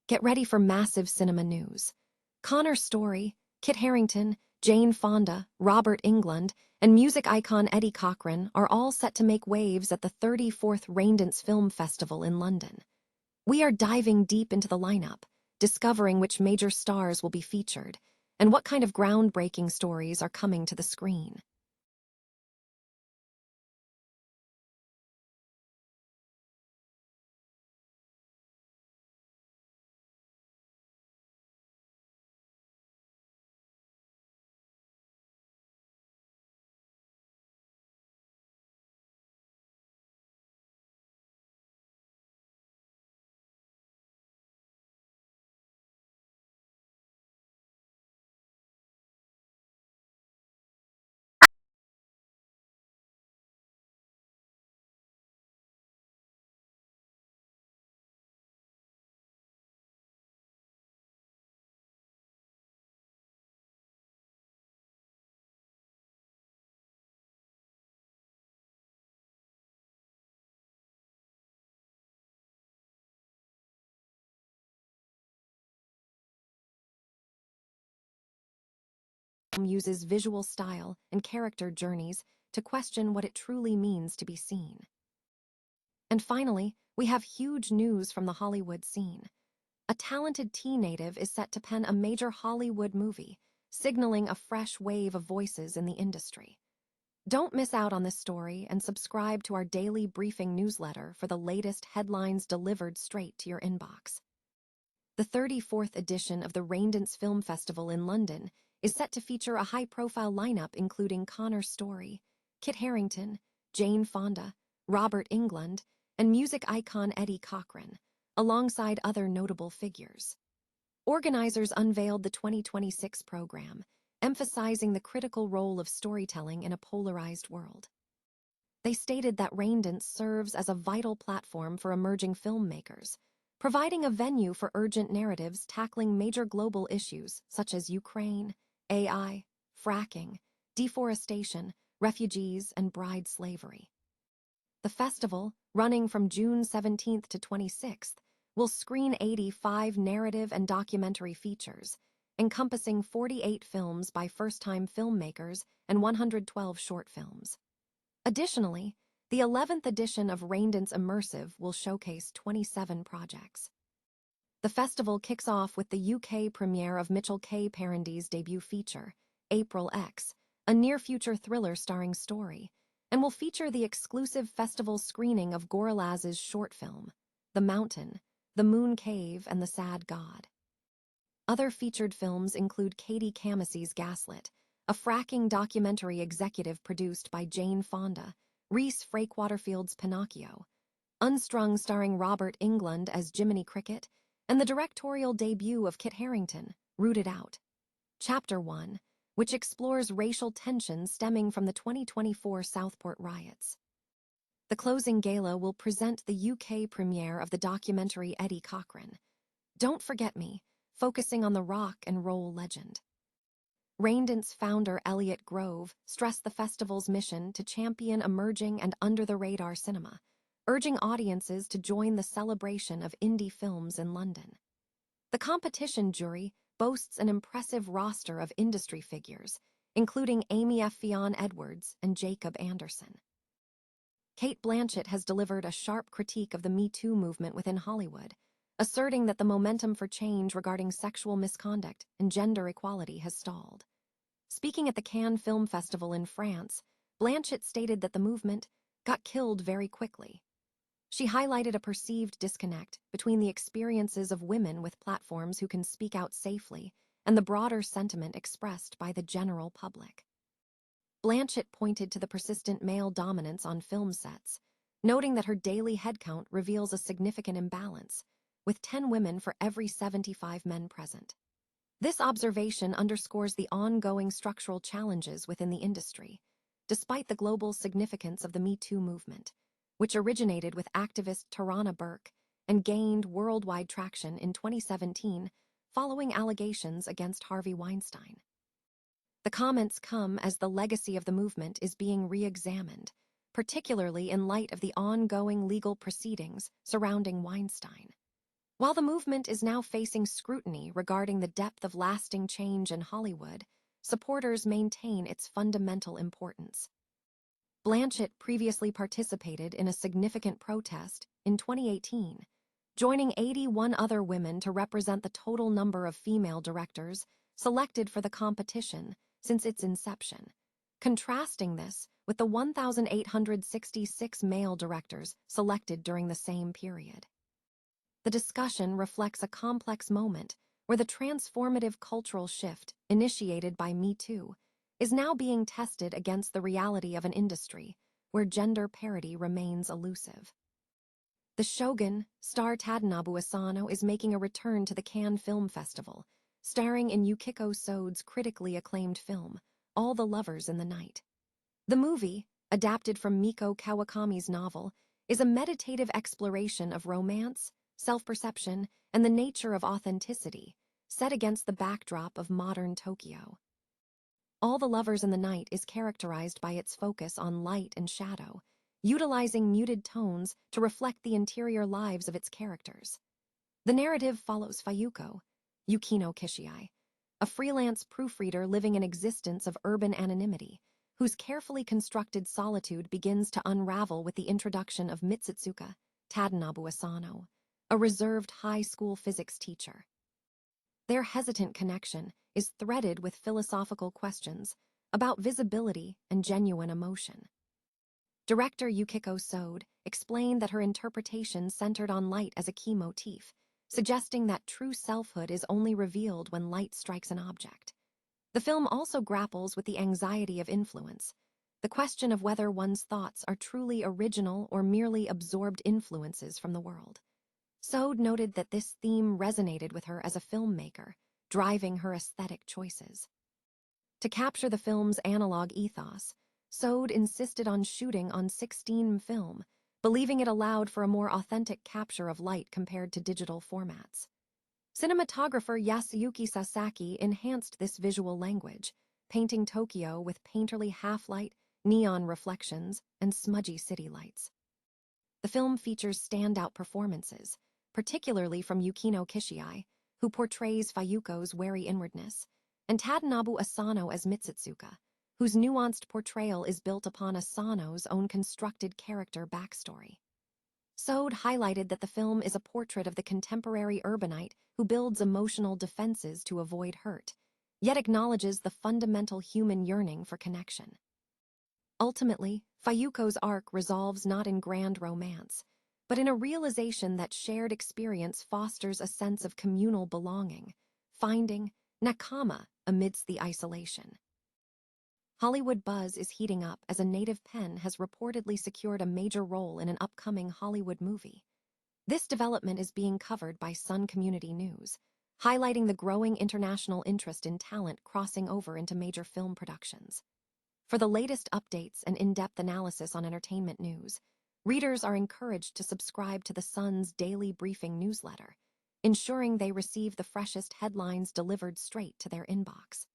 Get ready for massive cinema news. Connor Story, Kit Harington, Jane Fonda, Robert Englund, and music icon Eddie Cochran are all set to make waves at the 34th Raindance Film Festival in London. We are diving deep into the lineup, discovering which major stars will be featured, and what kind of groundbreaking stories are coming to the screen. Uses visual style and character journeys to question what it truly means to be seen. And finally, we have huge news from the Hollywood scene. A talented teen native is set to pen a major Hollywood movie, signaling a fresh wave of voices in the industry. Don't miss out on this story and subscribe to our daily briefing newsletter for the latest headlines delivered straight to your inbox. The 34th edition of the Raindance Film Festival in London is set to feature a high-profile lineup including Connor Story, Kit Harington, Jane Fonda, Robert Englund, and music icon Eddie Cochran, alongside other notable figures. Organizers unveiled the 2026 program, emphasizing the critical role of storytelling in a polarized world. They stated that Raindance serves as a vital platform for emerging filmmakers, providing a venue for urgent narratives tackling major global issues such as Ukraine, AI, fracking, deforestation, refugees, and bride slavery. The festival, running from June 17th to 26th, will screen 85 narrative and documentary features, encompassing 48 films by first-time filmmakers and 112 short films. Additionally, the 11th edition of Raindance Immersive will showcase 27 projects. The festival kicks off with the UK premiere of Mitchell K. Parandy's debut feature, April X, a near-future thriller starring Story, and will feature the exclusive festival screening of Gorillaz's short film, The Mountain, The Moon Cave, and The Sad God. Other featured films include Katie Kamasi's Gaslit, a fracking documentary executive produced by Jane Fonda, Reese Waterfield's Pinocchio, Unstrung starring Robert Englund as Jiminy Cricket, and the directorial debut of Kit Harington, Rooted Out. Chapter 1, which explores racial tensions stemming from the 2024 Southport riots. The closing gala will present the UK premiere of the documentary Eddie Cochran, Don't Forget Me, focusing on the rock and roll legend. Raindance founder Elliot Grove stressed the festival's mission to champion emerging and under-the-radar cinema, urging audiences to join the celebration of indie films in London. The competition jury boasts an impressive roster of industry figures, including Amy F. Fionn-Edwards and Jacob Anderson. Cate Blanchett has delivered a sharp critique of the Me Too movement within Hollywood, asserting that the momentum for change regarding sexual misconduct and gender equality has stalled. Speaking at the Cannes Film Festival in France, Blanchett stated that the movement got killed very quickly. She highlighted a perceived disconnect between the experiences of women with platforms who can speak out safely and the broader sentiment expressed by the general public. Blanchett pointed to the persistent male dominance on film sets, noting that her daily headcount reveals a significant imbalance, with 10 women for every 75 men present. This observation underscores the ongoing structural challenges within the industry, despite the global significance of the Me Too movement, which originated with activist Tarana Burke and gained worldwide traction in 2017 following allegations against Harvey Weinstein. The comments come as the legacy of the movement is being re-examined, particularly in light of the ongoing legal proceedings surrounding Weinstein. While the movement is now facing scrutiny regarding the depth of lasting change in Hollywood, supporters maintain its fundamental importance. Blanchett previously participated in a significant protest in 2018, joining 81 other women to represent the total number of female directors selected for the competition since its inception, contrasting this with the 1,866 male directors selected during the same period. The discussion reflects a complex moment where the transformative cultural shift initiated by Me Too is now being tested against the reality of an industry where gender parity remains elusive. The Shogun, star Tadanobu Asano, is making a return to the Cannes Film Festival, starring in Yukiko Sode's critically acclaimed film, All the Lovers in the Night. The movie, adapted from Miko Kawakami's novel, is a meditative exploration of romance, self-perception, and the nature of authenticity, set against the backdrop of modern Tokyo. All the Lovers in the Night is characterized by its focus on light and shadow, utilizing muted tones to reflect the interior lives of its characters. The narrative follows Fayuko, Yukino Kishiai, a freelance proofreader living an existence of urban anonymity, whose carefully constructed solitude begins to unravel with the introduction of Mitsutsuka, Tadanobu Asano, a reserved high school physics teacher. Their hesitant connection is threaded with philosophical questions about visibility and genuine emotion. Director Yukiko Sode explained that her interpretation centered on light as a key motif, suggesting that true selfhood is only revealed when light strikes an object. The film also grapples with the anxiety of influence, the question of whether one's thoughts are truly original or merely absorbed influences from the world. Sode noted that this theme resonated with her as a filmmaker, driving her aesthetic choices. To capture the film's analog ethos, Sode insisted on shooting on 16 film, believing it allowed for a more authentic capture of light compared to digital formats. Cinematographer Yasuyuki Sasaki enhanced this visual language, painting Tokyo with painterly half-light, neon reflections, and smudgy city lights. The film features standout performances, particularly from Yukino Kishiai, who portrays Fayuko's wary inwardness, and Tadanobu Asano as Mitsutsuka, whose nuanced portrayal is built upon Asano's own constructed character backstory. Sode highlighted that the film is a portrait of the contemporary urbanite who builds emotional defenses to avoid hurt, yet acknowledges the fundamental human yearning for connection. Ultimately, Fayuko's arc resolves not in grand romance, but in a realization that shared experience fosters a sense of communal belonging, finding nakama amidst the isolation. Hollywood buzz is heating up as a native pen has reportedly secured a major role in an upcoming Hollywood movie. This development is being covered by Sun Community News, highlighting the growing international interest in talent crossing over into major film productions. For the latest updates and in-depth analysis on entertainment news, readers are encouraged to subscribe to the Sun's daily briefing newsletter, ensuring they receive the freshest headlines delivered straight to their inbox.